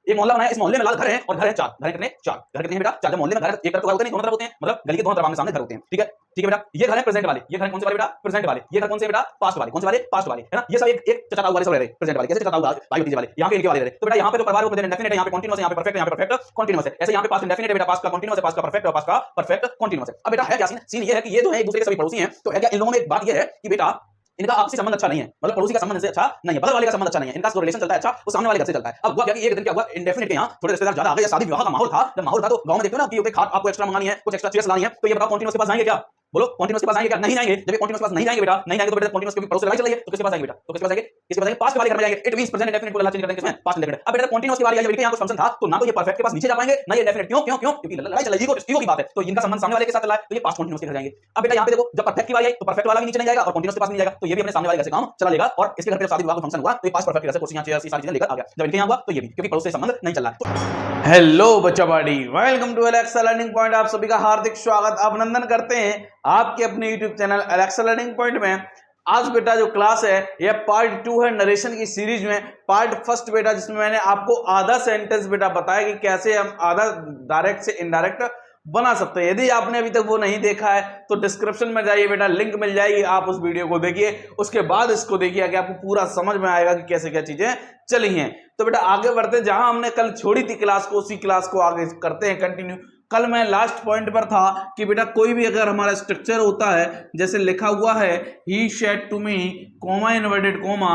एक मोहल्ला बनाया, इस मोहल्ले में लाल घर है और घर है 4, घर कितने 4, घर कितने हैं बेटा 4। जब मोहल्ले में घर एक तरफ तो घर होते नहीं, दोनों तरफ होते हैं, मतलब गली के दोनों तरफ आमने सामने घर होते हैं, ठीक है बेटा। ये घर है प्रेजेंट वाले, ये घर कौन से वाले बेटा प्रेजेंट वाले, ये घर कौन से बेटा पास्ट वाले, कौन से वाले पास्ट वाले, है ना। ये सब एक चचाता वाले सब रह रहे प्रेजेंट वाले, कैसे चचाता हुआ भाई भतीजे वाले, यहाँ पे इनके वाले रहे। तो बेटा यहाँ पे तो परिवार को प्रेजेंट इंडेफिनिट है, यहाँ पे कंटीन्यूअस है, यहाँ पे परफेक्ट है, यहाँ पे परफेक्ट कंटीन्यूअस है। ऐसे यहाँ पे पास्ट इंडेफिनिट है बेटा, पास्ट का कंटीन्यूअस है, पास्ट का परफेक्ट है, पास्ट का परफेक्ट कंटीन्यूअस है। अब बेटा है क्या सीन ये है कि ये जो है एक दूसरे के सभी पड़ोसी हैं। तो है क्या इन लोगों में एक बात ये है कि बेटा इनका आपसी संबंध अच्छा नहीं है, मतलब पड़ोसी का संबंध से अच्छा नहीं है, बगल वाले का संबंध अच्छा नहीं है, इनका जो रिलेशन चलता है अच्छा वो सामने वाले घर से चलता है। अब हुआ क्या कि एक दिन क्या हुआ, इंडेफिनिट के यहाँ थोड़े रिश्तेदार ज्यादा आ गए, या शादी विवाह का माहौल था। जब माहौल था तो गांव में देखते हो ना कि खाद आपको एक्स्ट्रा मंगानी है, कुछ एक्स्ट्रा चीज लानी है, तो ये बताओ कॉन्टिन्यूअस के पास जाएंगे क्या, बोलो कॉन्टिन्यूअस के पास जाएंगे क्या, नहीं जाएंगे। जब ये कॉन्टिन्यूअस के पास नहीं जाएंगे बेटा, नहीं जाएंगे तो बेटा कॉन्टिन्यूअस के पड़ोस से लड़ाई चल रही है तो किसके पास जाएंगे बेटा, तो किसके पास जाएंगे, किसके पास जाएंगे पास्ट वाले घर में जाएंगे। इट मींस प्रेजेंट इंडेफिनिट को लल्ला चेंज करते हैं किसमें पास्ट इंडेफिनिट। अब बेटा कॉन्टिन्यूअस की बारी आई, यहाँ कुछ फंक्शन था तो ना तो ये परफेक्ट के पास नीचे जा पाएंगे ना ये इंडेफिनिट। क्यों क्यों क्यों, क्योंकि लड़ाई चल रही है, ईगो की बात है, तो इनका संबंध सामने वाले के साथ चला है तो ये पास्ट कॉन्टिन्यूअस के घर जाएंगे। अब बेटा यहाँ पे देखो जब परफेक्ट की बारी आई तो परफेक्ट वाला भी नीचे नहीं जाएगा और कॉन्टिन्यूअस के पास नहीं जाएगा, तो ये भी अपने सामने वाले घर से काम चला लेगा। और इसके घर पे शादी विवाह का फंक्शन हुआ तो ये पास्ट परफेक्ट के घर से कुर्सियां चेयर्स सारी चीजें लेकर आ गया। जब इनके यहाँ हुआ तो ये भी, क्योंकि पड़ोस से संबंध नहीं चल रहा है। हेलो बच्चा बॉडी, welcome to Alexa learning point. आप सभी का हार्दिक स्वागत अभिनंदन करते हैं आपके अपने YouTube channel Alexa learning point में। आज बेटा जो क्लास है यह पार्ट 2 है नरेशन की सीरीज में। पार्ट फर्स्ट बेटा जिसमें मैंने आपको आधा सेंटेंस बेटा बताया कि कैसे हम आधा डायरेक्ट से इनडायरेक्ट बना सकते हैं। यदि आपने अभी तक वो नहीं देखा है तो डिस्क्रिप्शन में जाइए बेटा, लिंक मिल जाएगी, आप उस वीडियो को देखिए, उसके बाद इसको देखिए कि आपको पूरा समझ में आएगा कि कैसे क्या चीजें चली हैं। तो बेटा आगे बढ़ते हैं, जहां हमने कल छोड़ी थी क्लास को उसी क्लास को आगे करते हैं कंटिन्यू। कल मैं लास्ट पॉइंट पर था कि बेटा कोई भी अगर हमारा स्ट्रक्चर होता है, जैसे लिखा हुआ है he said to me comma inverted comma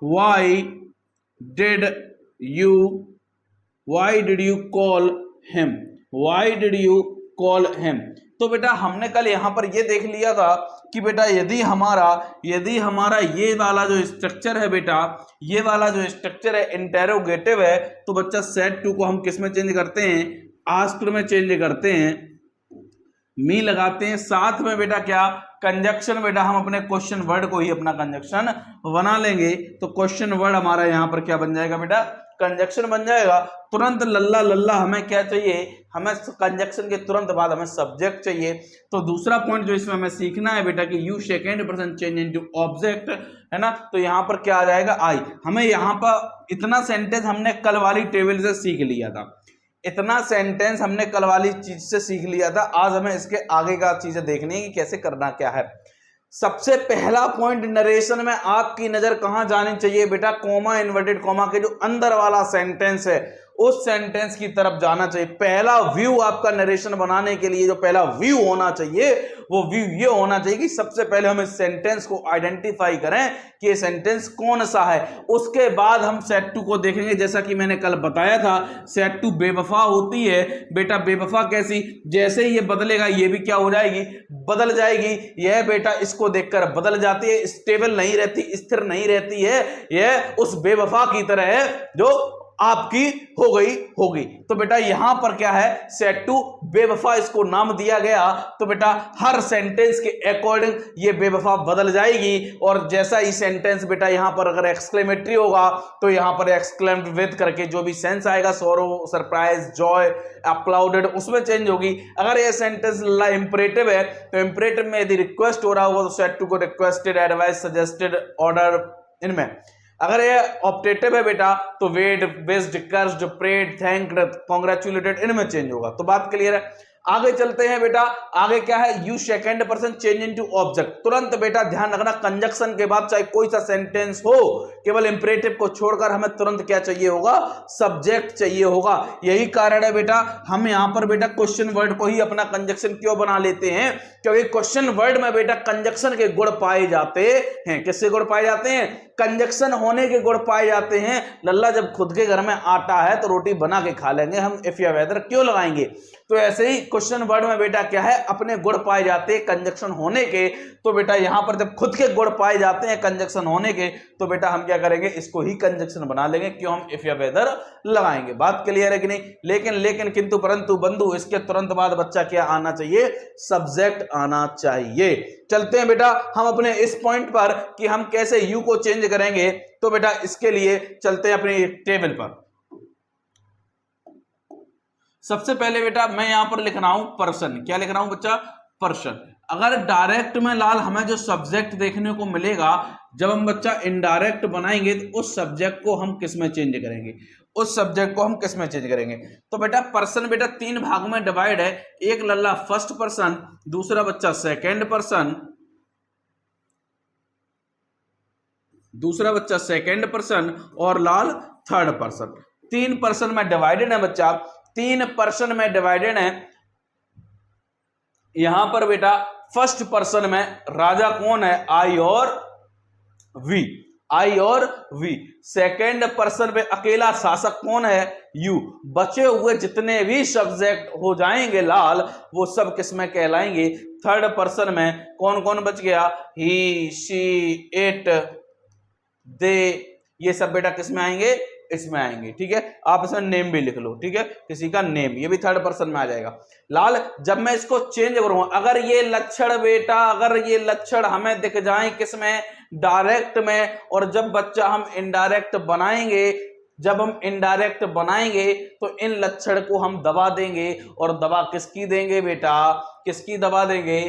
why did you call him, why did you call him. तो बेटा हमने कल यहां पर ये देख लिया था कि बेटा यदि हमारा ये वाला जो स्ट्रक्चर है बेटा, ये वाला जो स्ट्रक्चर है इंटेरोगेटिव है, तो बच्चा सेड टू को हम किस में चेंज करते हैं, आस्क्ड में चेंज करते हैं, मी लगाते हैं, साथ में बेटा क्या कंजक्शन, बेटा हम अपने क्वेश्चन वर्ड को ही अपना कंजक्शन बना लेंगे। तो क्वेश्चन वर्ड हमारा यहां पर क्या बन जाएगा बेटा, कंजक्शन बन जाएगा। तुरंत लल्ला लल्ला हमें क्या चाहिए, हमें कंजक्शन के तुरंत बाद हमें सब्जेक्ट चाहिए। तो दूसरा पॉइंट जो इसमें हमें सीखना है बेटा कि you second person change into object, है ना। तो यहां पर क्या आ जाएगा आई। हमें यहां पर इतना सेंटेंस हमने कल वाली टेबल से सीख लिया था, इतना सेंटेंस हमने कल वाली चीज से सीख लिया था। आज हमें इसके आगे का चीजें देखनी है कि कैसे करना क्या है। सबसे पहला पॉइंट नरेशन में आपकी नजर कहां जानी चाहिए बेटा, कॉमा इन्वर्टेड कॉमा के जो अंदर वाला सेंटेंस है उस सेंटेंस की तरफ जाना चाहिए। पहला व्यू आपका नरेशन बनाने के लिए जो पहला व्यू होना चाहिए वो व्यू ये होना चाहिए कि सबसे पहले हम इस सेंटेंस को आइडेंटिफाई करें कि ये सेंटेंस कौन सा है। उसके बाद हम सेट टू को देखेंगे, जैसा कि मैंने कल बताया था सेट टू बेवफा होती है बेटा। बेवफा कैसी, जैसे ही ये बदलेगा ये भी क्या हो जाएगी, बदल जाएगी। यह बेटा इसको देखकर बदल जाती है, स्टेबल नहीं रहती, स्थिर नहीं रहती है। यह उस बेवफा की तरह है जो आपकी होगी। तो बेटा यहां पर क्या है, सेट टू बेवफा इसको नाम दिया गया। तो बेटा हर सेंटेंस के अकॉर्डिंग ये बेवफा बदल जाएगी। और जैसा ही सेंटेंस बेटा यहां पर अगर एक्सक्लेमेटरी होगा तो यहां पर एक्सक्लेम्ड विद करके जो भी सेंस आएगा, सोरो, सरप्राइज, जॉय, अप्लाउडेड, उसमें चेंज होगी। अगर ये सेंटेंस इंपरेटिव है तो इंपरेटिव में यदि रिक्वेस्ट हो रहा होगा तो सेट टू को रिक्वेस्टेड, एडवाइस, सजेस्टेड, ऑर्डर, इनमें। अगर ये ऑप्टेटिव है बेटा तो वेड, विस्ड, कर्स्ड, प्रेड, थैंक्ड, कांग्रेचुलेटेड, इनमें चेंज होगा। तो बात क्लियर है। आगे चलते हैं बेटा, आगे क्या है, you second person change into object. तुरंत बेटा ध्यान रखना कंजक्शन के बाद चाहे कोई सा सेंटेंस हो, केवल इंपरेटिव को छोड़कर हमें तुरंत क्या चाहिए होगा, सब्जेक्ट चाहिए होगा। यही कारण है बेटा हम यहां पर बेटा क्वेश्चन वर्ड को ही अपना कंजक्शन क्यों बना लेते हैं, क्योंकि क्वेश्चन वर्ड में बेटा कंजक्शन के गुण पाए जाते हैं। किसके गुण पाए जाते हैं, कंजक्शन होने के गुण पाए जाते हैं। लल्ला जब खुद के घर में आटा है तो रोटी बना के खा लेंगे, हम इफ या वेदर क्यों लगाएंगे। तो ऐसे ही क्वेश्चन वर्ड में बेटा क्या है, अपने गुण पाए जाते हैं कंजक्शन होने के। तो बेटा यहां पर जब खुद के गुण पाए जाते हैं कंजक्शन होने के तो बेटा हम क्या करेंगे, इसको ही कंजक्शन बना लेंगे। क्यों, हम इफ या वेदर लगाएंगे। बात क्लियर है कि नहीं। लेकिन किंतु परंतु बंधु, इसके तुरंत बाद बच्चा क्या आना चाहिए, सब्जेक्ट आना चाहिए। चलते हैं बेटा हम अपने इस पॉइंट पर कि हम कैसे यू को चेंज करेंगे। तो बेटा इसके लिए चलते हैं अपनी टेबल पर। सबसे पहले बेटा मैं यहां पर लिख रहा हूं पर्सन। क्या लिख रहा हूं बच्चा, पर्सन। अगर डायरेक्ट में लाल हमें जो सब्जेक्ट देखने को मिलेगा, जब हम बच्चा इनडायरेक्ट बनाएंगे तो उस सब्जेक्ट को हम किस में चेंज करेंगे, उस सब्जेक्ट को हम किस में चेंज करेंगे। तो बेटा पर्सन बेटा 3 भाग में डिवाइड है, एक लल्ला फर्स्ट पर्सन, दूसरा बच्चा सेकंड पर्सन, और लाल थर्ड पर्सन। 3 पर्सन में डिवाइडेड है बच्चा, 3 पर्सन में डिवाइडेड है। यहां पर बेटा फर्स्ट पर्सन में राजा कौन है, आई और वी। सेकेंड पर्सन पे अकेला शासक कौन है, यू। बचे हुए जितने भी सब्जेक्ट हो जाएंगे लाल, वो सब किस में कहलाएंगे, थर्ड पर्सन में। कौन कौन बच गया, ही, शी, इट, दे, ये सब बेटा किस में आएंगे, इसमें आएंगे। ठीक है, आप इसमें नेम भी लिख लो। ठीक है, किसी का नेम, ये भी थर्ड पर्सन में आ जाएगा। लाल जब मैं इसको चेंज करूंगा, अगर ये लक्षण बेटा, अगर ये लक्षण हमें दिख जाए किसमें, डायरेक्ट में, और जब बच्चा हम इनडायरेक्ट बनाएंगे, जब हम इनडायरेक्ट बनाएंगे तो इन लक्षण को हम दबा देंगे। और दबा किसकी देंगे बेटा, किसकी दबा देंगे,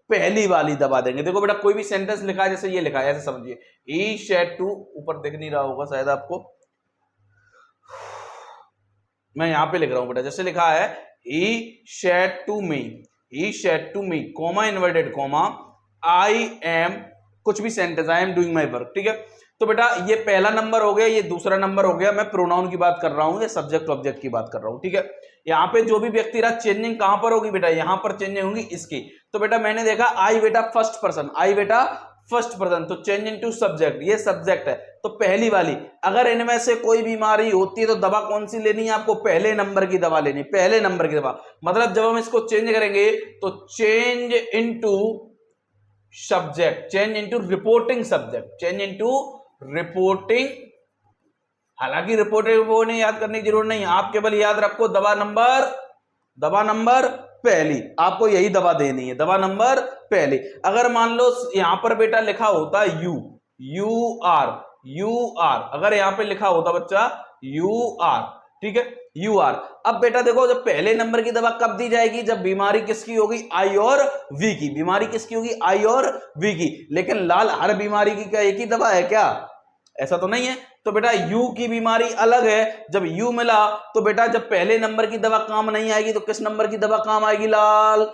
पहली वाली दबा देंगे। देखो बेटा कोई भी सेंटेंस लिखा है, जैसे ये लिखा है, ऐसे समझिए, ही शेड टू, ऊपर दिख नहीं रहा होगा शायद आपको, मैं यहां पे लिख रहा हूं बेटा, जैसे लिखा है he said to me, comma inverted comma, I am, कुछ भी sentence, I am doing my work. ठीक है, तो बेटा ये पहला नंबर हो गया, ये दूसरा नंबर हो गया। मैं प्रोनाउन की बात कर रहा हूं, ये सब्जेक्ट ऑब्जेक्ट की बात कर रहा हूं। ठीक है, यहाँ पे जो भी व्यक्ति रहा, चेंजिंग कहां पर होगी बेटा, यहां पर चेंजिंग होगी इसकी। तो बेटा मैंने देखा आई बेटा फर्स्ट पर्सन, आई बेटा फर्स्ट पर्सन, तो चेंज इनटू सब्जेक्ट, ये सब्जेक्ट है, तो पहली वाली। अगर इनमें से कोई बीमारी होती है तो दवा कौन सी लेनी है आपको, पहले नंबर की दवा लेनी, पहले नंबर की दवा। मतलब जब हम इसको चेंज करेंगे तो change into subject, change into reporting subject, change into reporting. हालांकि रिपोर्टिंग वो नहीं याद करने की जरूरत नहीं, आप केवल याद रखो दवा नंबर पहली, आपको यही दवा देनी है, दवा नंबर पहली। अगर मान लो यहां पर बेटा लिखा होता यू आर, अगर यहां पे लिखा होता बच्चा यू आर, ठीक है, यू आर। अब बेटा देखो, जब पहले नंबर की दवा कब दी जाएगी, जब बीमारी किसकी होगी, आई और वी की। बीमारी किसकी होगी, आई और वी की। लेकिन लाल हर बीमारी की क्या एक ही दवा है क्या, ऐसा तो नहीं है। तो बेटा यू की बीमारी अलग है, जब यू मिला तो बेटा जब पहले नंबर की दवा काम नहीं आएगी तो किस नंबर की दवा काम आएगी लाल,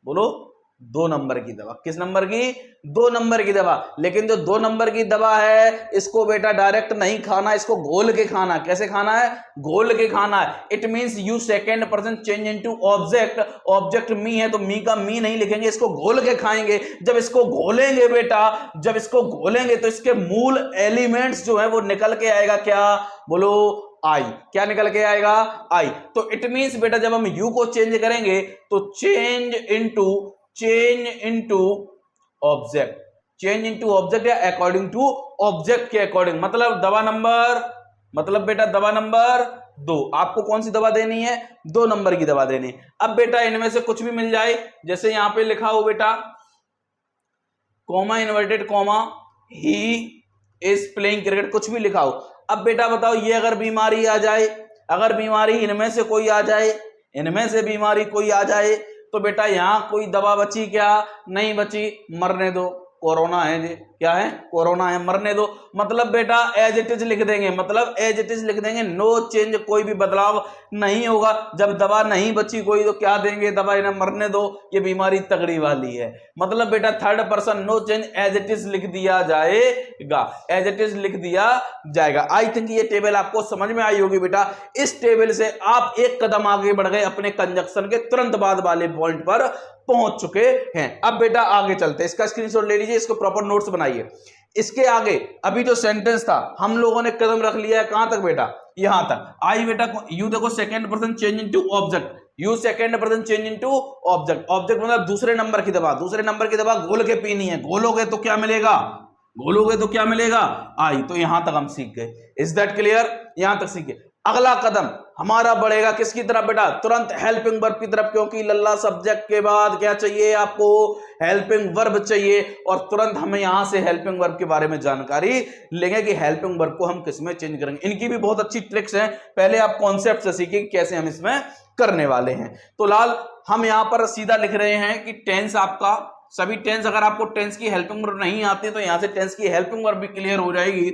बोलो, 2 नंबर की दवा। किस नंबर की, 2 नंबर की दवा। लेकिन जो 2 नंबर की दवा है, इसको बेटा डायरेक्ट नहीं खाना, इसको घोल के खाना। कैसे खाना है, घोल के खाना है। It means you second person change into object, object me है तो मी का मी नहीं लिखेंगे, इसको घोल के खाएंगे। जब इसको घोलेंगे बेटा, जब इसको घोलेंगे तो इसके मूल एलिमेंट्स जो है वो निकल के आएगा, क्या बोलो, आई। क्या निकल के आएगा, आई। तो इट मींस बेटा जब हम यू को चेंज करेंगे तो change into object, change into object या अकॉर्डिंग टू ऑब्जेक्ट के अकॉर्डिंग। मतलब दवा नंबर, मतलब बेटा दवा नंबर 2। आपको कौन सी दवा देनी है, 2 नंबर की दवा देनी है। अब बेटा इनमें से कुछ भी मिल जाए, जैसे यहां पे लिखा हो बेटा comma inverted comma, he is playing cricket, कुछ भी लिखा हो। अब बेटा बताओ, ये अगर बीमारी आ जाए, अगर बीमारी इनमें से कोई आ जाए, इनमें से बीमारी कोई आ जाए, तो बेटा यहां कोई दवा बची क्या, नहीं बची, मरने दो, कोरोना है जी, क्या है, कोरोना है, मरने दो। मतलब बेटा एज इट इज लिख देंगे, मतलब एज इट इज लिख देंगे, नो चेंज, कोई भी बदलाव नहीं होगा। जब दवा नहीं बची कोई तो क्या देंगे, दवा इन्हें मरने दो, ये बीमारी तगड़ी वाली है। मतलब बेटा third person no change, as it is लिख दिया जाएगा, एज इट इज लिख दिया जाएगा। आई थिंक ये टेबल आपको समझ में आई होगी बेटा। इस टेबल से आप एक कदम आगे बढ़ गए, अपने कंजक्शन के तुरंत बाद वाले पॉइंट पर पहुंच चुके हैं। अब बेटा आगे चलते हैं, इसका स्क्रीनशॉट ले लीजिए, इसको प्रॉपर नोट्स बनाइए। इसके आगे अभी जो सेंटेंस था हम लोगों ने कदम रख लिया है कहां तक बेटा, यहां तक। आई बेटा यू देखो second person change into object, you second person change into object, object मतलब दूसरे नंबर की दवा, दूसरे नंबर की दवा घोल के पीनी है, घोलोगे तो क्या मिलेगा, घोलोगे तो क्या मिलेगा, आई। तो यहां तक हम सीख गए, इज दैट क्लियर, यहां तक सीख गए। अगला कदम हमारा बढ़ेगा किसकी तरफ बेटा, तुरंत हेल्पिंग वर्ब की तरफ, क्योंकि लल्ला सब्जेक्ट के बाद क्या चाहिए आपको, हेल्पिंग वर्ब चाहिए। और तुरंत हमें यहां से हेल्पिंग वर्ब के बारे में जानकारी लेंगे कि हेल्पिंग वर्ब को हम किस में चेंज करेंगे। इनकी भी बहुत अच्छी ट्रिक्स हैं, पहले आप कॉन्सेप्ट से सीखिए कैसे हम इसमें करने वाले हैं। तो लाल हम यहां पर सीधा लिख रहे हैं कि टेंस आपका, सभी टेंस, अगर आपको टेंस की हेल्पिंग वर्ब नहीं आती तो यहां से टेंस की हेल्पिंग वर्ब भी क्लियर हो जाएगी।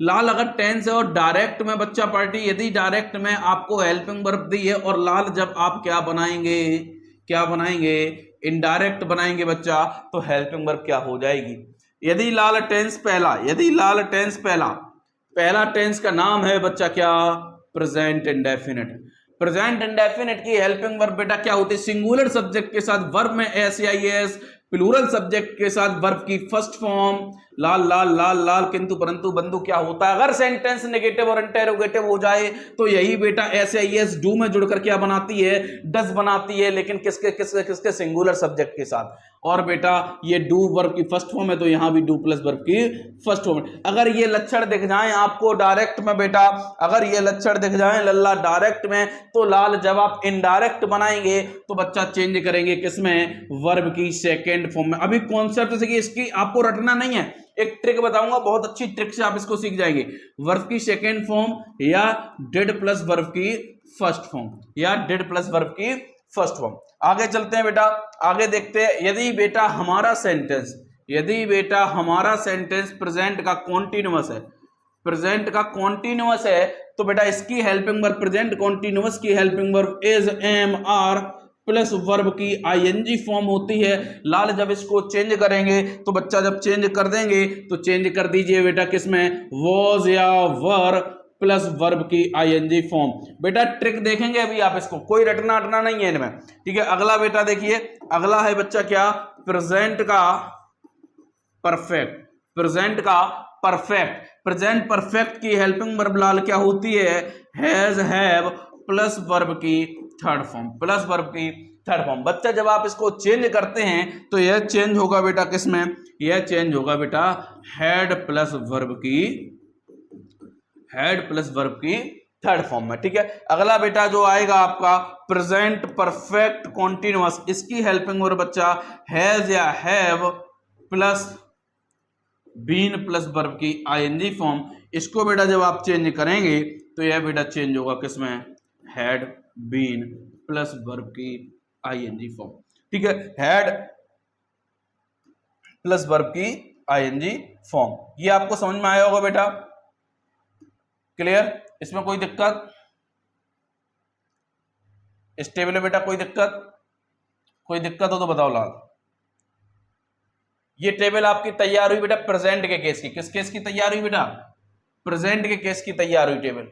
लाल अगर टेंस है और डायरेक्ट में बच्चा पार्टी, यदि डायरेक्ट में आपको हेल्पिंग वर्ब दी है और लाल जब आप क्या बनाएंगे इनडायरेक्ट बनाएंगे बच्चा, तो हेल्पिंग वर्ब क्या हो जाएगी। यदि लाल टेंस पहला टेंस का नाम है बच्चा क्या, प्रेजेंट इंडेफिनिट। प्रेजेंट इंडेफिनिट की हेल्पिंग वर्ब बेटा क्या होती है, सिंगुलर सब्जेक्ट के साथ वर्ब में एस, प्लूरल सब्जेक्ट के साथ वर्ब की फर्स्ट फॉर्म, लाल लाल लाल लाल किंतु परंतु बंधु क्या होता है। अगर सेंटेंस नेगेटिव और इंटेरोगेटिव हो जाए तो यही बेटा एस डू में जुड़कर क्या बनाती है, डज बनाती है, लेकिन किसके सिंगुलर सब्जेक्ट के साथ। और बेटा ये डू वर्ब की फर्स्ट फॉर्म है तो यहां भी डू प्लस वर्ब की फर्स्ट फॉर्म है। अगर ये लक्षण दिख जाए आपको डायरेक्ट में बेटा, अगर ये लक्षण दिख जाए लल्ला डायरेक्ट में, तो लाल जब आप इनडायरेक्ट बनाएंगे तो बच्चा चेंज करेंगे किसमें, वर्ब की सेकेंड फॉर्म में। अभी कॉन्सेप्ट से इसकी आपको रटना नहीं है, एक ट्रिक बताऊंगा, बहुत अच्छी ट्रिक से आप इसको सीख जाएंगे। वर्ब की सेकेंड फॉर्म या डिड प्लस वर्ब की फर्स्ट फॉर्म, या डिड प्लस वर्ब की फर्स्ट फॉर्म। आगे चलते हैं बेटा, आगे देखते हैं। यदि बेटा हमारा सेंटेंस प्रेजेंट का कॉन्टिन्यूअस है, तो बेटा इसकी हेल्पिंग वर्ब, प्रेजेंट कॉन्टिन्यूअस की helping verb is, am, are plus verb की आईएनजी फॉर्म होती है। लाल जब इसको चेंज करेंगे तो बच्चा जब चेंज कर देंगे तो चेंज कर दीजिए बेटा किसमें, वॉज या वर प्लस वर्ब की आईएनजी फॉर्म। बेटा ट्रिक देखेंगे अभी आप, इसको कोई रटना नहीं है इनमें, ठीक है। अगला बेटा देखिए, अगला है बच्चा क्या, प्रेजेंट परफेक्ट की हेल्पिंग वर्ब लाल क्या होती है, हैज, हैव प्लस वर्ब की थर्ड फॉर्म। बच्चा जब आप इसको चेंज करते हैं तो यह चेंज होगा बेटा किसमें, यह चेंज होगा बेटा हैड प्लस वर्ब की थर्ड फॉर्म में, ठीक है। अगला बेटा जो आएगा आपका प्रेजेंट परफेक्ट कॉन्टिन्यूअस, इसकी हेल्पिंग वर्ब बच्चा हैज या have plus been plus verb की आईएनजी फॉर्म। इसको बेटा जब आप चेंज करेंगे तो यह बेटा चेंज होगा किसमें, हैड बीन प्लस वर्ब की आईएनजी फॉर्म, ठीक है। हैड प्लस वर्ब की आईएनजी फॉर्म, ये आपको समझ में आया होगा बेटा, क्लियर। इसमें कोई दिक्कत, इस टेबल में बेटा कोई दिक्कत हो तो बताओ लाल। ये टेबल आपकी तैयार हुई बेटा प्रेजेंट के केस की, किस केस की तैयार हुई बेटा, प्रेजेंट के केस की तैयार हुई टेबल।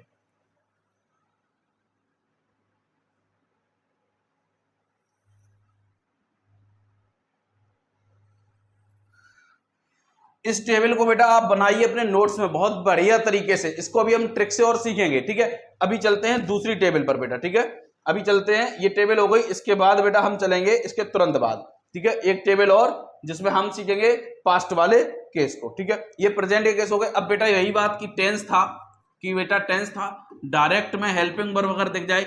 इस टेबल को बेटा आप बनाइए अपने नोट्स में बहुत बढ़िया तरीके से, इसको अभी हम ट्रिक से और सीखेंगे, ठीक है। अभी चलते हैं दूसरी टेबल पर बेटा, ठीक है। अभी चलते हैं, ये टेबल हो गई, इसके बाद बेटा हम चलेंगे इसके तुरंत बाद, ठीक है, एक टेबल और जिसमें हम सीखेंगे पास्ट वाले केस को, ठीक है। ये प्रेजेंट के केस हो गए। अब बेटा यही बात की टेंस था, डायरेक्ट में हेल्पिंग वर्ब अगर दिख जाए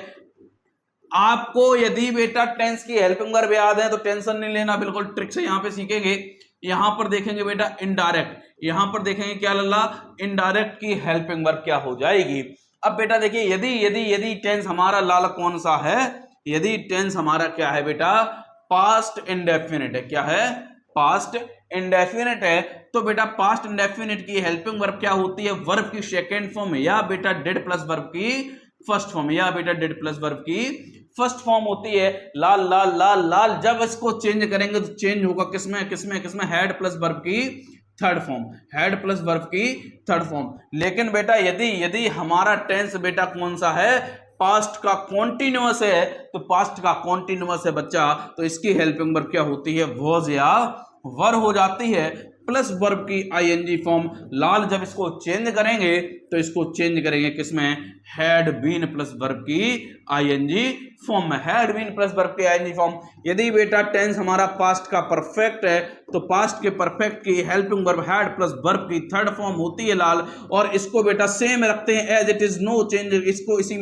आपको, यदि बेटा टेंस की हेल्पिंग वर्ब याद है तो टेंशन नहीं लेना, बिल्कुल ट्रिक से यहां पे सीखेंगे। यहां पर देखेंगे बेटा इनडायरेक्ट, यहां पर देखेंगे क्या लल्ला, इनडायरेक्ट की हेल्पिंग वर्ब क्या हो जाएगी। अब बेटा देखिए, यदि टेंस हमारा लाल कौन सा है, यदि टेंस हमारा क्या है बेटा, पास्ट इंडेफिनिट है, क्या है, पास्ट इंडेफिनिट है, तो बेटा पास्ट इंडेफिनिट की हेल्पिंग वर्ब क्या होती है, वर्ब की सेकेंड फॉर्म या बेटा डिड प्लस वर्ब की फर्स्ट फॉर्म होती है। लाल लाल लाल लाल जब इसको चेंज करेंगे तो चेंज होगा किसमें हैड प्लस वर्ब की थर्ड फॉर्म। लेकिन बेटा यदि हमारा टेंस बेटा कौन सा है, पास्ट का कॉन्टिन्यूअस है, तो पास्ट का कॉन्टिन्यूअस है बच्चा, तो इसकी हेल्पिंग वर्ब क्या होती है, वॉज या वर हो जाती है प्लस वर्ब की आईएनजी फॉर्म। लाल जब इसको चेंज करेंगे तो इसको चेंज करेंगे किसमें, हैड बीन प्लस वर्ब की आईएनजी फॉर्म में, हैड बीन प्लस वर्ब की आईएनजी फॉर्म। यदि बेटा टेंस हमारा पास्ट का परफेक्ट है तो पास्ट के परफेक्ट की helping verb had plus verb की थर्ड फॉर्म होती है लाल, और इसको बेटा सेम रखते हैं, as it is no change, इसको इसी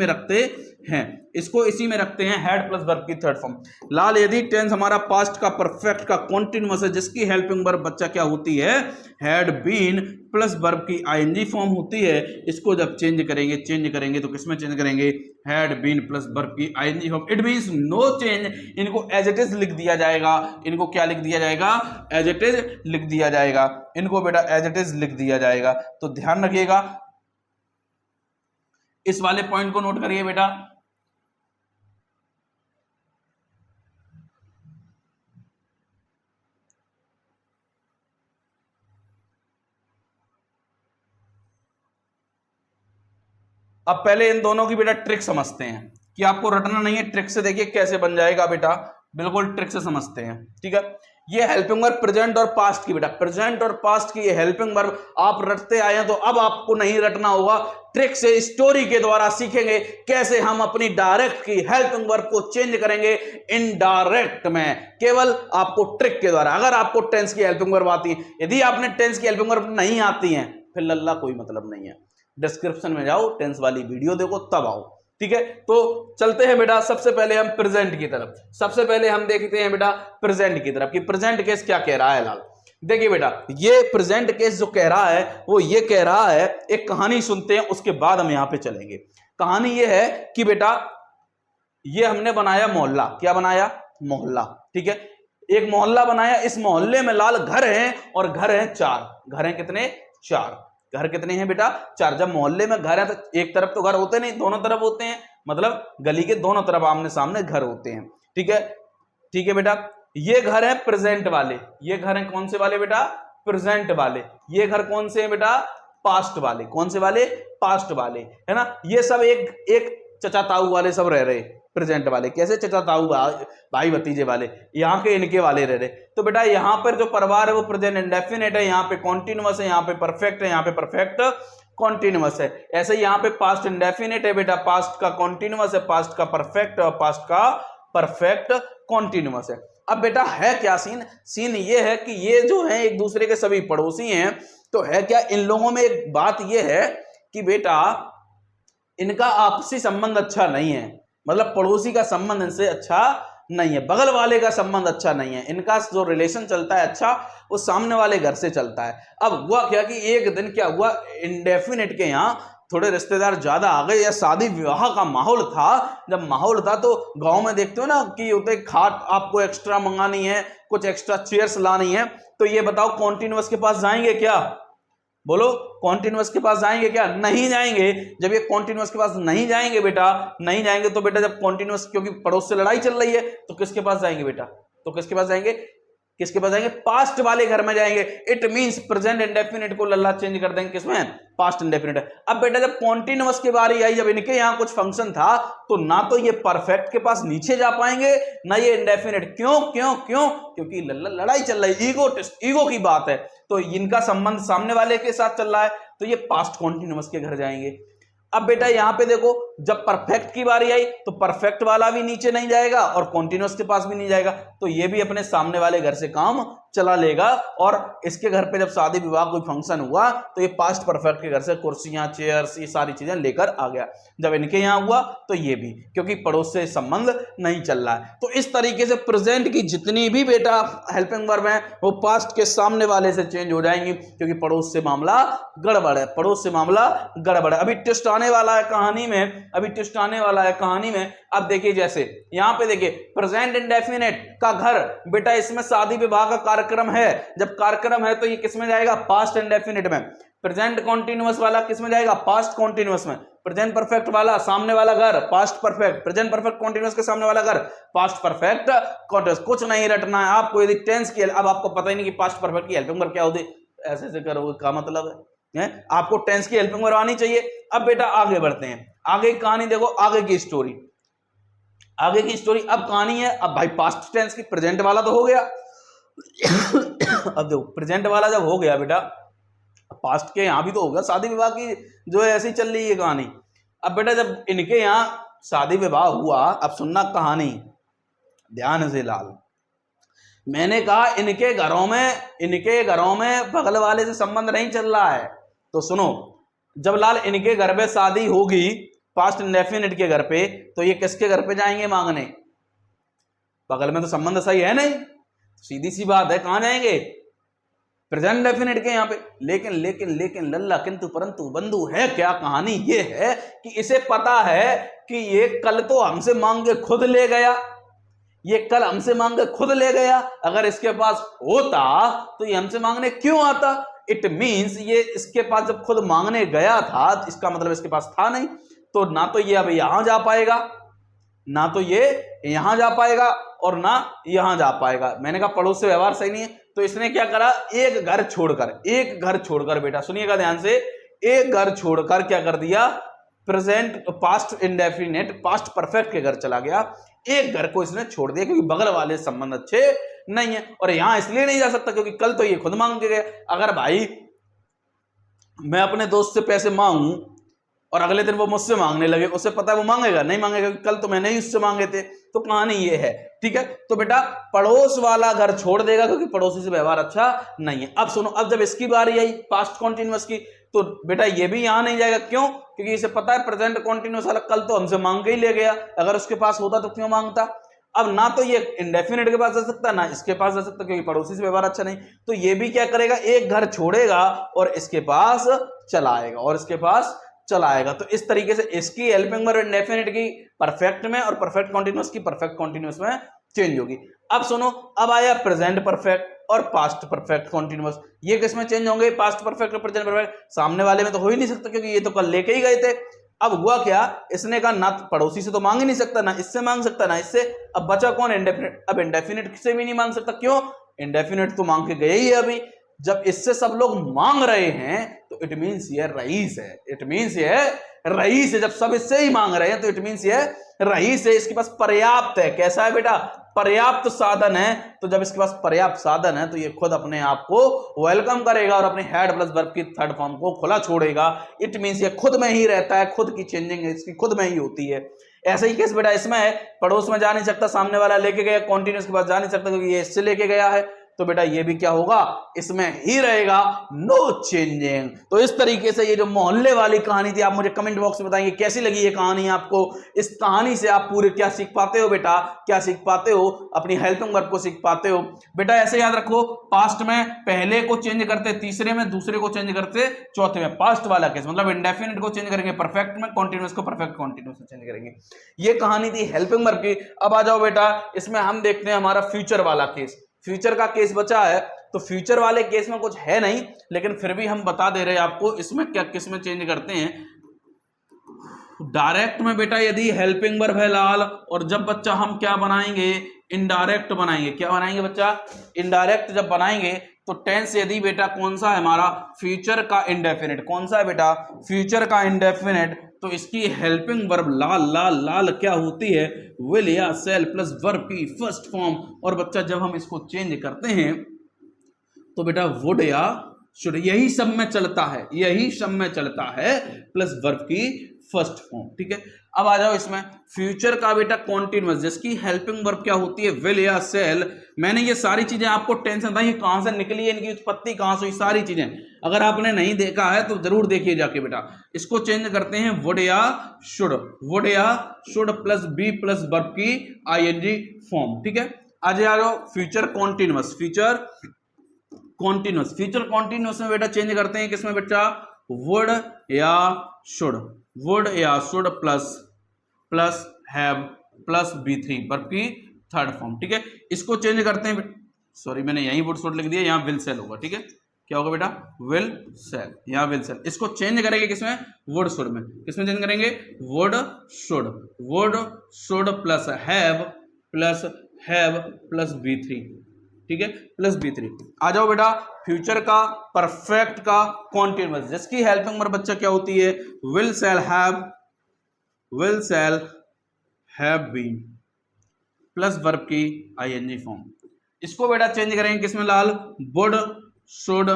में रखते हैं हैड प्लस वर्ब की थर्ड फॉर्म। लाल यदि टेंस हमारा पास्ट का परफेक्ट का कॉन्टिन्यूअस है, जिसकी हेल्पिंग वर्ब बच्चा क्या होती है, हैड बीन प्लस वर्ब की आईएनजी फॉर्म होती है, इसको जब चेंज करेंगे तो किसमें चेंज करेंगे, हैड बीन प्लस वर्ब की ING form. It means no change, इनको एज इट इज लिख दिया जाएगा, इनको क्या लिख दिया जाएगा, एज इट इज लिख दिया जाएगा, इनको बेटा एज इट इज लिख दिया जाएगा। तो ध्यान रखिएगा, इस वाले पॉइंट को नोट करिए बेटा। अब पहले इन दोनों की बेटा ट्रिक समझते हैं कि आपको रटना नहीं है, ट्रिक से देखिए कैसे बन जाएगा बेटा, बिल्कुल ट्रिक से समझते हैं। ठीक है, ये हेल्पिंग वर्ब प्रेजेंट और पास्ट की बेटा, प्रेजेंट और पास्ट की ये हेल्पिंग वर्ब आप रटते आए हैं, तो अब आपको नहीं रटना होगा, ट्रिक से स्टोरी के द्वारा सीखेंगे कैसे हम अपनी डायरेक्ट की हेल्पिंग वर्ब को चेंज करेंगे इनडायरेक्ट में, केवल आपको ट्रिक के द्वारा। अगर आपको टेंस की हेल्पिंग वर्ब आती है, यदि आपने टेंस की हेल्पिंग वर्ब नहीं आती है, फिर लल्ला कोई मतलब नहीं है, डिस्क्रिप्शन में जाओ, टेंस वाली वीडियो देखो, तब आओ। ठीक है, तो चलते हैं बेटा सबसे पहले हम प्रेजेंट की तरफ। सबसे पहले हम देखते हैं बेटा प्रेजेंट की तरफ कि प्रेजेंट केस क्या कह रहा है लाल। देखिए बेटा, ये प्रेजेंट केस जो कह रहा है वो ये कह रहा है, एक कहानी सुनते हैं, उसके बाद हम यहां पे चलेंगे। कहानी ये है कि बेटा ये हमने बनाया मोहल्ला, क्या बनाया, मोहल्ला। ठीक है, एक मोहल्ला बनाया, इस मोहल्ले में लाल घर हैं और घर हैं 4। घर हैं कितने, 4। घर कितने हैं बेटा, 4। जब मोहल्ले में घर है तो एक तरफ तो घर होते नहीं, दोनों तरफ होते हैं, मतलब गली के दोनों तरफ आमने सामने घर होते हैं। ठीक है, ठीक है बेटा, ये घर है प्रेजेंट वाले, ये घर है कौन से वाले बेटा, प्रेजेंट वाले। ये घर कौन से हैं बेटा, पास्ट वाले। कौन से वाले, पास्ट वाले, है ना। ये सब एक चचा ताऊ वाले सब रह रहे, प्रेजेंट वाले। कैसे, चचा ताऊ भाई भतीजे वाले, यहाँ के इनके वाले रह रहे। तो बेटा यहाँ पर जो परिवार है वो प्रेजेंट इंडेफिनिट है, यहाँ पे कॉन्टिन्यूअस है, यहाँ पे परफेक्ट है, यहाँ पे परफेक्ट कॉन्टिन्यूअस है। ऐसे यहाँ पे पास्ट इंडेफिनिट है बेटा, पास्ट का कॉन्टिन्यूअस है, पास्ट का परफेक्ट और पास्ट का परफेक्ट कॉन्टिन्यूअस है। अब बेटा है क्या सीन, सीन ये है कि ये जो है एक दूसरे के सभी पड़ोसी हैं। तो है क्या, इन लोगों में एक बात ये है कि बेटा इनका आपसी संबंध अच्छा नहीं है, मतलब पड़ोसी का संबंध इनसे अच्छा नहीं है, बगल वाले का संबंध अच्छा नहीं है, इनका जो रिलेशन चलता है अच्छा वो सामने वाले घर से चलता है। अब हुआ क्या कि एक दिन क्या हुआ, इंडेफिनिट के यहाँ थोड़े रिश्तेदार ज्यादा आ गए, या शादी विवाह का माहौल था। जब माहौल था तो गांव में देखते हो ना कि होते खाट आपको एक्स्ट्रा मंगानी है, कुछ एक्स्ट्रा चेयर्स लानी है, तो ये बताओ कॉन्टिन्यूअस के पास जाएंगे क्या, बोलो, कॉन्टिन्यूअस के पास जाएंगे क्या, नहीं जाएंगे। जब ये कॉन्टिन्यूअस के पास नहीं जाएंगे बेटा, नहीं जाएंगे तो बेटा जब कॉन्टिन्यूअस, क्योंकि पड़ोस से लड़ाई चल रही है, तो किसके पास जाएंगे बेटा, तो किसके पास जाएंगे, किसके पास जाएंगे, पास्ट वाले घर में जाएंगे। इट मींस प्रेजेंट इंडेफिनिट को लल्ला चेंज कर देंगे किसमें, पास्ट इंडेफिनिट। अब बेटा जब कॉन्टिन्यूअस की बारी आई, जब इनके यहाँ कुछ फंक्शन था, तो ना तो ये परफेक्ट के पास नीचे जा पाएंगे, ना ये इंडेफिनिट। क्यों क्यों क्यों, क्योंकि लड़ाई चल रही है, ईगो की बात है, तो इनका संबंध सामने वाले के साथ चल रहा है, तो ये पास्ट कॉन्टिन्यूअस के घर जाएंगे। अब बेटा यहां पे देखो, जब परफेक्ट की बारी आई तो परफेक्ट वाला भी नीचे नहीं जाएगा और कॉन्टिन्यूअस के पास भी नहीं जाएगा, तो ये भी अपने सामने वाले घर से काम चला लेगा। और इसके घर पे जब शादी विवाह कोई फंक्शन हुआ तो ये पास्ट परफेक्ट के घर से कुर्सियां, चेयर्स, ये सारी चीजें लेकर आ गया। जब इनके यहाँ हुआ तो ये भी, क्योंकि पड़ोस से संबंध नहीं चल रहा है। तो इस तरीके से प्रेजेंट की जितनी भी बेटा हेल्पिंग वर्ब है वो पास्ट के सामने वाले से चेंज हो जाएंगी, क्योंकि पड़ोस से मामला गड़बड़ है, पड़ोस से मामला गड़बड़ है। अभी ट्विस्ट आने वाला है कहानी में, अभी ट्विस्ट आने वाला है कहानी में। अब देखिए, जैसे यहां पे देखिए प्रेजेंट इंडेफिनिट का घर बेटा, इसमें शादी विवाह का कार्यक्रम है। जब कार्यक्रम है तो ये किसमें जाएगा, पास्ट इंडेफिनिट में। प्रेजेंट कॉन्टिन्यूअस वाला किसमें जाएगा, पास्ट कॉन्टिन्यूअस में। प्रेजेंट परफेक्ट वाला सामने वाला घर past perfect, present perfect continuous के सामने वाला घर पास्ट परफेक्ट कॉन्टिन्यूअस। कुछ नहीं रटना है आपको, यदि टेंस की, अब आपको पता ही नहीं कि पास्ट परफेक्ट की हेल्पिंग वर्ब क्या होती, ऐसे ऐसे करोगे का मतलब है, आपको टेंस की हेल्पिंग वर्ब आनी चाहिए। अब बेटा आगे बढ़ते हैं, आगे की कहानी देखो, आगे की स्टोरी, आगे की स्टोरी। अब कहानी है, अब भाई पास्ट टेंस की, प्रेजेंट वाला तो हो गया। अब देखो प्रेजेंट वाला जब हो गया बेटा, पास्ट के यहां भी तो होगा, शादी विवाह की जो है ऐसी चल रही है कहानी। अब बेटा जब इनके यहां शादी विवाह हुआ, अब सुनना कहानी ध्यान से लाल। मैंने कहा इनके घरों में बगल वाले से संबंध नहीं चल रहा है, तो सुनो, जब लाल इनके घर पे शादी होगी पास्ट इंडेफिनिट के घर पे, तो ये किसके घर पे जाएंगे मांगने, बगल में तो संबंध सही है नहीं, सीधी सी बात है, कहां जाएंगे, प्रेजेंट इंडेफिनिट के यहाँ पे। लेकिन लेकिन लेकिन लल्ला किंतु परंतु बंधु है क्या, कहानी ये है कि इसे पता है कि ये कल तो हमसे मांग के खुद ले गया, ये कल हमसे मांग के खुद ले गया, अगर इसके पास होता तो ये हमसे मांगने क्यों आता। इट मींस ये इसके पास जब खुद मांगने गया था, इसका मतलब इसके पास था नहीं, तो ना तो ये अब यहां जा पाएगा, ना तो ये यहां जा पाएगा और ना यहां जा पाएगा। मैंने कहा पड़ोस से व्यवहार सही नहीं है, तो इसने क्या करा, एक घर छोड़कर बेटा सुनिएगा ध्यान से, एक घर छोड़कर क्या कर दिया, present past indefinite past perfect के घर चला गया। एक घर को इसने छोड़ दिया क्योंकि बगल वाले संबंध अच्छे नहीं है, और यहां इसलिए नहीं जा सकता क्योंकि कल तो ये खुद मांग के गए। अगर भाई मैं अपने दोस्त से पैसे मांगू और अगले दिन वो मुझसे मांगने लगे, उसे पता है वो मांगेगा नहीं मांगेगा, कल तो मैंने ही उससे मांगे थे, तो कहानी ये है। ठीक है, तो बेटा पड़ोस वाला घर छोड़ देगा क्योंकि पड़ोसी से व्यवहार अच्छा नहीं है। अब सुनो, अब जब इसकी बारी आई पास्ट कॉन्टिन्यूअस की, तो बेटा ये भी यहां नहीं जाएगा। क्यों? क्योंकि इसे पता है प्रेजेंट कॉन्टिन्यूअस वाला कल तो हमसे मांग के ही ले गया, अगर उसके पास होता तो क्यों मांगता। अब ना तो ये इंडेफिनिट के पास जा सकता, ना इसके पास जा सकता क्योंकि पड़ोसी से व्यवहार अच्छा नहीं, तो ये भी क्या करेगा, एक घर छोड़ेगा और इसके पास चला आएगा, और इसके पास चला आएगा। तो इस तरीके से इसकी हेल्पिंग वर्ब इंडेफिनिट की परफेक्ट में और परफेक्ट कॉन्टिन्यूअस की परफेक्ट कॉन्टिन्यूअस में चेंज होगी। अब सुनो, अब आया प्रेजेंट परफेक्ट और पास्ट परफेक्ट कॉन्टिन्यूअस, ये किसमें चेंज होंगे, पास्ट परफेक्ट और प्रेजेंट परफेक्ट। सामने वाले में तो हो ही नहीं सकता क्योंकि ये तो कल लेके ही गए थे। अब हुआ क्या, इसने कहा ना पड़ोसी से तो मांग ही नहीं सकता, ना इससे मांग सकता, ना इससे, अब बचा कौन, इंडेफिनिट। अब इंडेफिनिट से भी नहीं मांग सकता, क्यों, इंडेफिनिट तो मांग के गए ही है अभी। जब इससे सब लोग मांग रहे हैं तो इट मींस ये रईस है, इट मींस ये रईस है। जब सब इससे ही मांग रहे हैं तो इट मींस ये रईस है, इसके पास पर्याप्त है। कैसा है बेटा, पर्याप्त साधन है। तो जब इसके पास पर्याप्त साधन है तो ये खुद अपने आप को वेलकम करेगा और अपने हेड प्लस वर्ब की थर्ड फॉर्म को खुला छोड़ेगा। इट मींस ये खुद में ही रहता है, खुद की चेंजिंग इसकी खुद में ही होती है। ऐसा ही केस बेटा इसमें है, पड़ोस में जा नहीं सकता, सामने वाला लेके गया, कॉन्टिन्यूअस के पास जा नहीं सकता क्योंकि ये इससे लेके गया है, तो बेटा ये भी क्या होगा, इसमें ही रहेगा, नो चेंजिंग। तो इस तरीके से ये जो मोहल्ले वाली कहानी थी, आप मुझे कमेंट बॉक्स में बताएंगे कैसी लगी ये कहानी आपको। इस कहानी से आप पूरे क्या सीख पाते हो बेटा, क्या सीख पाते हो, अपनी हेल्पिंग वर्ब को सीख पाते हो। बेटा ऐसे याद रखो, पास्ट में पहले को चेंज करते तीसरे में, दूसरे को चेंज करते चौथे में। पास्ट वाला केस मतलब इंडेफिनिट को चेंज करेंगे परफेक्ट में, कॉन्टिन्यूअस को परफेक्ट कॉन्टिन्यूअस में चेंज करेंगे। ये कहानी थी हेल्पिंग वर्ब की। अब आ जाओ बेटा, इसमें हम देखते हैं हमारा फ्यूचर वाला केस। फ्यूचर का केस बचा है, तो फ्यूचर वाले केस में कुछ है नहीं, लेकिन फिर भी हम बता दे रहे हैं आपको इसमें क्या किस में चेंज करते हैं। डायरेक्ट में बेटा यदि हेल्पिंग वर्ब है लाल, और जब बच्चा हम क्या बनाएंगे, इनडायरेक्ट बनाएंगे। क्या बनाएंगे बच्चा, इनडायरेक्ट जब बनाएंगे तो टेंस यदि बेटा कौन सा है हमारा, फ्यूचर का इंडेफिनिट। कौन सा है बेटा, फ्यूचर का इंडेफिनिट। तो इसकी हेल्पिंग वर्ब लाल लाल लाल क्या होती है, विल या सेल प्लस वर्ब की फर्स्ट फॉर्म। और बच्चा जब हम इसको चेंज करते हैं तो बेटा वुड या शुड, यही सब में चलता है, यही सब में चलता है, प्लस वर्ब की फर्स्ट फॉर्म। ठीक है, अब आ जाओ इसमें फ्यूचर का बेटा कॉन्टिन्यूअस, जिसकी हेल्पिंग वर्ब क्या होती है, विल या सेल। मैंने ये सारी चीजें आपको टेंशन था ये कहां से निकली है, इनकी उत्पत्ति कहां से हुई, सारी चीजें अगर आपने नहीं देखा है तो जरूर देखिए जाके बेटा। इसको चेंज करते हैं वुड या शुड, वुड या should plus be plus verb की आईएनजी फॉर्म। ठीक है, आज आ जाओ future continuous, future continuous. Future continuous में बेटा चेंज करते हैं किसमें बच्चा, वुड या शुड, वुड या should plus plus have plus B3 verb की थर्ड फॉर्म। ठीक है, इसको चेंज करते हैं, सॉरी मैंने यहीं वुड शुड लिख दिया, यहां विल सेल होगा। ठीक है, क्या होगा बेटा, विल सेल, यहां विल सेल। इसको चेंज करेंगे किसमें, वुड शुड में। किसमें चेंज करेंगे, would should, would should plus have plus B3। ठीक है, प्लस B3। आ जाओ बेटा फ्यूचर का परफेक्ट का कॉन्टिन्यूअस, जिसकी हेल्पिंग वर्ब बच्चा क्या होती है, will shall have been plus verb की आईएनजी फॉर्म। इसको बेटा चेंज करेंगे किसमें लाल, would should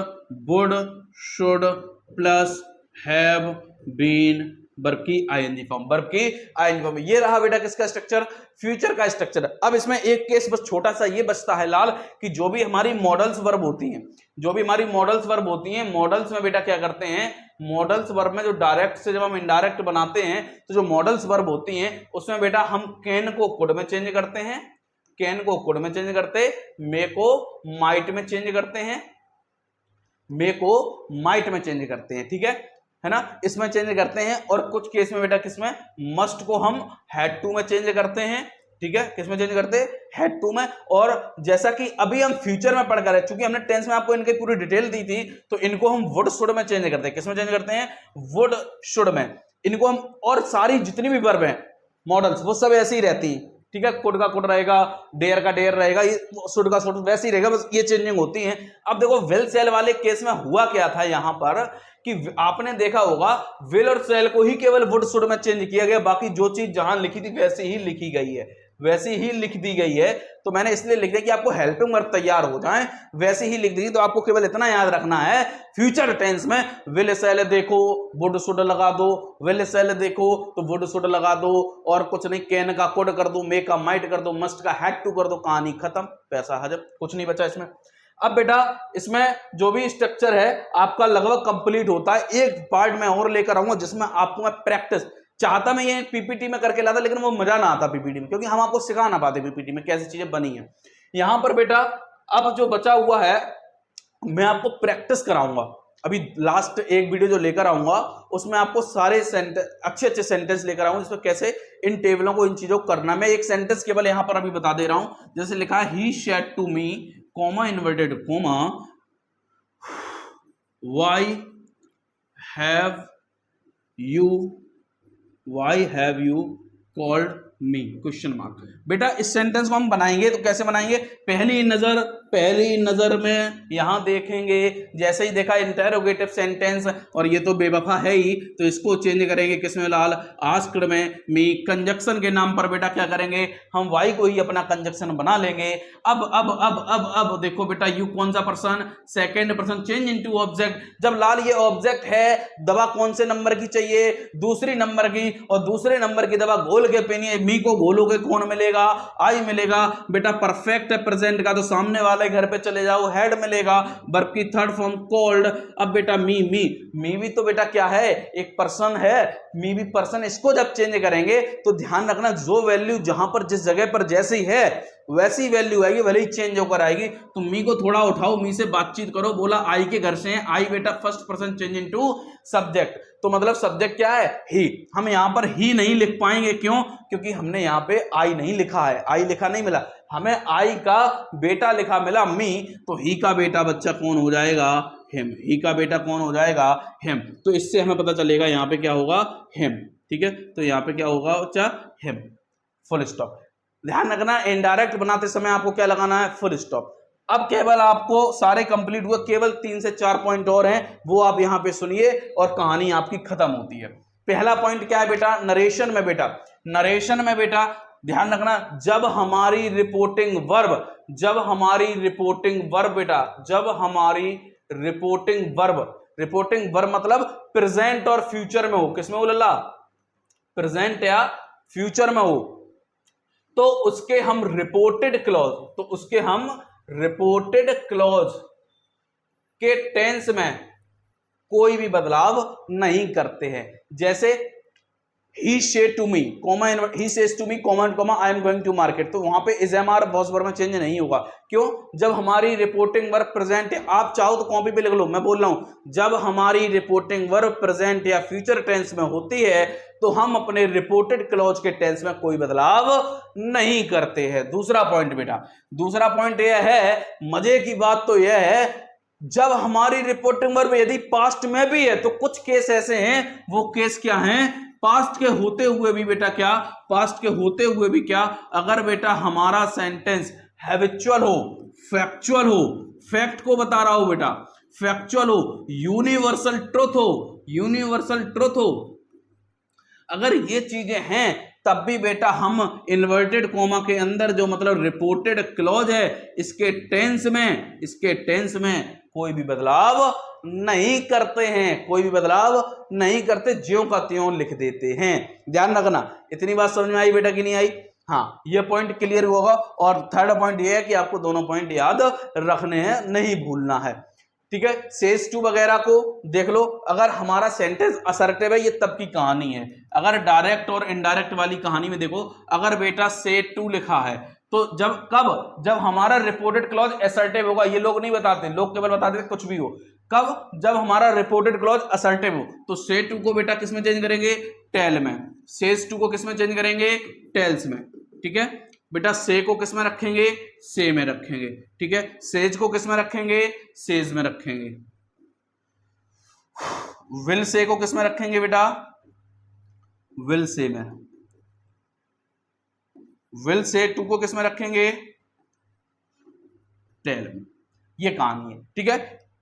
plus have been verb की आईएनजी फॉर्म, वर्ब की आईएनजी फॉर्म। ये रहा बेटा किसका स्ट्रक्चर, फ्यूचर का स्ट्रक्चर। अब इसमें एक केस बस छोटा सा ये बचता है लाल, कि जो भी हमारी मॉडल्स वर्ब होती हैं, जो भी हमारी मॉडल्स वर्ब होती हैं, मॉडल्स में बेटा क्या करते हैं, मॉडल्स वर्ब में जो डायरेक्ट से जब हम इनडायरेक्ट बनाते हैं तो जो मॉडल्स वर्ब होती हैं उसमें बेटा हम कैन को कुड में चेंज करते हैं, कैन को कुड में चेंज करते, मे को माइट में चेंज करते हैं, मे को माइट में चेंज करते हैं। ठीक है ना, इसमें चेंज करते हैं। और कुछ केस में बेटा किसमें, मस्ट को हम हैड टू में चेंज करते हैं। ठीक है, किसमें चेंज करते हैं, हैड टू में। और जैसा कि अभी हम फ्यूचर में पढ़ कर रहे हैं, चूंकि हमने टेंस में आपको इनकी पूरी डिटेल दी थी, तो इनको हम वुड शुड में चेंज करते हैं। किसमें चेंज करते हैं, वुड शुड में। इनको हम, और सारी जितनी भी वर्ब हैं मॉडल्स वो सब ऐसे ही रहती हैं, ठीक है। कुड का कुड रहेगा, डेयर का डेयर रहेगा, ये शुड का शुड वैसे ही रहेगा, बस ये चेंजिंग होती है। अब देखो विल सेल वाले केस में हुआ क्या था यहां पर कि आपने देखा होगा विल और सेल को ही केवल वुड शुड में चेंज किया गया, बाकी जो चीज जहां लिखी थी वैसे ही लिखी गई है, वैसी ही लिख दी गई है। तो मैंने इसलिए लिख दिया कि आपको हेल्पिंग वर्ब तैयार हो जाए, वैसे ही लिख दी। तो आपको केवल इतना याद रखना है, फ्यूचर टेंस में विल सेल देखो वुड शुड लगा दो, विल सेल देखो तो वुड शुड लगा दो, और कुछ नहीं, कैन का कुड कर दो, मे का माइट कर दो, मस्ट का हैड टू कर दो, कहानी खत्म, पैसा हजम, कुछ नहीं बचा इसमें। अब बेटा इसमें जो भी स्ट्रक्चर है आपका लगभग कंप्लीट होता है। एक पार्ट में और लेकर आऊंगा जिसमें आपको मैं प्रैक्टिस चाहता, मैं ये पीपीटी में करके लाता, लेकिन वो मजा ना आता पीपीटी में, क्योंकि हम आपको सिखा ना पाते पीपीटी में कैसी चीजें बनी है। यहां पर बेटा अब जो बचा हुआ है मैं आपको प्रैक्टिस कराऊंगा। अभी लास्ट एक वीडियो जो लेकर आऊंगा उसमें आपको सारे अच्छे अच्छे सेंटेंस लेकर आऊंगा, जिसमें कैसे इन टेबलों को, इन चीजों को करना। मैं एक सेंटेंस केवल यहां पर अभी बता दे रहा हूं, जैसे लिखा है he said to me comma inverted comma why have you called me question mark. बेटा इस सेंटेंस को हम बनाएंगे तो कैसे बनाएंगे, पहली नजर में यहां देखेंगे, जैसे ही देखा इंटरोगेटिव सेंटेंस, और ये तो बेवफा है ही, तो इसको चेंज करेंगे किसमें लाल, आस्क्ड में मी। कंजक्शन के नाम पर बेटा क्या करेंगे, हम वाई को ही अपना कंजक्शन बना लेंगे। अब देखो बेटा यू कौन सा person, second person, change into object. जब लाल ये ऑब्जेक्ट है, दवा कौन से नंबर की चाहिए, दूसरी नंबर की, और दूसरे नंबर की दवा घोल के पीनी है, मी को घोलोगे कौन मिलेगा, आई मिलेगा। बेटा परफेक्ट है प्रेजेंट का, तो सामने वाले घर पे चले जाओ, हेड मिलेगा। वर्ब की थर्ड फॉर्म कोल्ड। अब बेटा मी भी तो बेटा क्या है, एक पर्सन है, मी भी पर्सन। इसको जब चेंज करेंगे तो ध्यान रखना जो वैल्यू जहां पर जिस जगह पर जैसी है वैसी वैल्यू आएगी, भले ही चेंज होकर आएगी। तो मी को थोड़ा उठाओ, मी से बातचीत करो, बोला आई के घर से है, आई बेटा first person change into subject, तो मतलब सब्जेक्ट क्या है, ही। हम यहां पर ही नहीं लिख पाएंगे, क्यों, क्योंकि हमने यहां पे आई नहीं लिखा है, आई लिखा नहीं मिला हमें, आई का बेटा लिखा मिला मी, तो ही का बेटा बच्चा कौन हो जाएगा, हिम। ही का बेटा कौन हो जाएगा, हिम। तो इससे हमें पता चलेगा यहां पे क्या होगा, हिम, ठीक है। तो यहां पे क्या होगा बच्चा, हिम, फुल स्टॉप। ध्यान रखना इनडायरेक्ट बनाते समय आपको क्या लगाना है, फुल स्टॉप। अब केवल आपको सारे कंप्लीट हुए, केवल 3 से 4 पॉइंट और हैं, वो आप यहां पे सुनिए और कहानी आपकी खत्म होती है। पहला पॉइंट क्या है बेटा, नरेशन में बेटा ध्यान रखना, जब हमारी रिपोर्टिंग वर्ब मतलब प्रेजेंट और फ्यूचर में हो, किसमें हो लल्ला, प्रेजेंट या फ्यूचर में हो, तो उसके हम रिपोर्टेड क्लॉज के टेंस में कोई भी बदलाव नहीं करते हैं। जैसे he said to me, he says to me, I am going to market, तो वहां पे is am बॉस वर्ब में चेंज नहीं होगा। क्यों, जब हमारी रिपोर्टिंग वर्ब प्रेजेंट है, आप चाहो तो कॉपी पे लिख लो, मैं बोल रहा हूं, जब हमारी रिपोर्टिंग वर्ब प्रेजेंट या फ्यूचर टेंस में होती है तो हम अपने रिपोर्टेड क्लॉज के टेंस में कोई बदलाव नहीं करते हैं। दूसरा पॉइंट बेटा, दूसरा पॉइंट यह है, मजे की बात तो यह है, जब हमारी रिपोर्टिंग वर्ब यदि पास्ट में भी है, तो कुछ केस ऐसे हैं, वो केस क्या हैं, पास्ट के होते हुए भी बेटा क्या, पास्ट के होते हुए भी क्या, अगर बेटा हमारा सेंटेंस हैबिचुअल हो, फैक्चुअल हो, फैक्ट को बता रहा हो बेटा, फैक्चुअल हो, यूनिवर्सल ट्रुथ हो, अगर ये चीजें हैं, तब भी बेटा हम इन्वर्टेड कोमा के अंदर जो मतलब रिपोर्टेड क्लॉज है, इसके टेंस में कोई भी बदलाव नहीं करते हैं, ज्यों का त्यों लिख देते हैं। ध्यान रखना, इतनी बात समझ में आई बेटा कि नहीं आई, हाँ, ये पॉइंट क्लियर होगा। और थर्ड पॉइंट ये है कि आपको दोनों पॉइंट याद रखने हैं, नहीं भूलना है, ठीक है। सेज टू वगैरह को देख लो, अगर हमारा सेंटेंस असर्टिव है, ये तब की कहानी है। अगर डायरेक्ट और इनडायरेक्ट वाली कहानी में देखो, अगर बेटा से टू लिखा है, तो जब हमारा रिपोर्टेड क्लॉज असर्टिव होगा, ये लोग नहीं बताते, लोग केवल बताते कुछ भी हो, कब, जब हमारा रिपोर्टेड क्लॉज असर्टिव हो, तो से टू को बेटा किसमें चेंज करेंगे, टेल में। सेज टू को किसमें चेंज करेंगे, टेल्स में, ठीक है बेटा। से को किस में रखेंगे, से में रखेंगे, ठीक है। सेज को किस में रखेंगे, सेज में रखेंगे। विल से को किस में रखेंगे बेटा, विल से में, विल से टू को किस में रखेंगे, टेल में। ये कहानी है, ठीक है,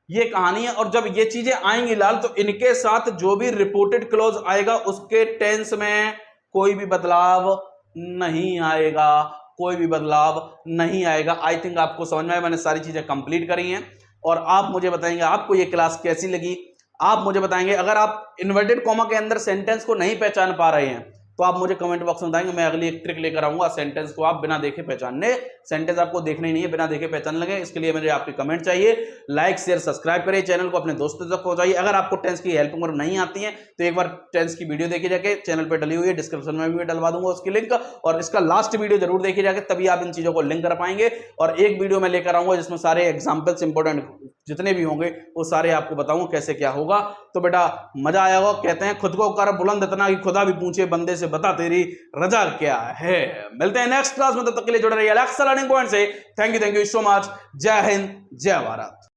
ये कहानी है। और जब ये चीजें आएंगी लाल, तो इनके साथ जो भी रिपोर्टेड क्लॉज आएगा उसके टेंस में कोई भी बदलाव नहीं आएगा, कोई भी बदलाव नहीं आएगा। आई थिंक आपको समझ में आया, मैंने सारी चीजें कंप्लीट करी हैं। और आप मुझे बताएंगे आपको ये क्लास कैसी लगी। आप मुझे बताएंगे अगर आप इन्वर्टेड कॉमा के अंदर सेंटेंस को नहीं पहचान पा रहे हैं तो आप मुझे कमेंट बॉक्स में बताएंगे। मैं अगली एक ट्रिक लेकर आऊंगा, सेंटेंस को आप बिना देखे पहचानने, सेंटेंस आपको देखने ही नहीं है, बिना देखे पहचान लगे। इसके लिए मुझे आपके कमेंट चाहिए। लाइक शेयर सब्सक्राइब करें, चैनल को अपने दोस्तों तक पहुंचाइए। अगर आपको टेंस की हेल्प नहीं आती है तो एक बार टेंस की वीडियो देखिए जाके, चैनल पर डली हुई है, डिस्क्रिप्शन में भी मैं डलवा दूंगा उसकी लिंक। और इसका लास्ट वीडियो जरूर देखिए जाके, तभी आप इन चीजों को लिंक कर पाएंगे। और एक वीडियो में लेकर आऊंगा जिसमें सारे एग्जाम्पल्स इंपॉर्टेंट जितने भी होंगे वो सारे आपको बताऊंगा कैसे क्या होगा। तो बेटा मजा आया होगा। कहते हैं खुद को कर बुलंद इतना कि खुदा भी पूछे बंदे से, बता तेरी रजा क्या है। मिलते हैं नेक्स्ट क्लास में, तब तक के लिए जुड़े रहिए अलेक्सा लर्निंग पॉइंट से। Thank you so much. जय हिंद, जय भारत।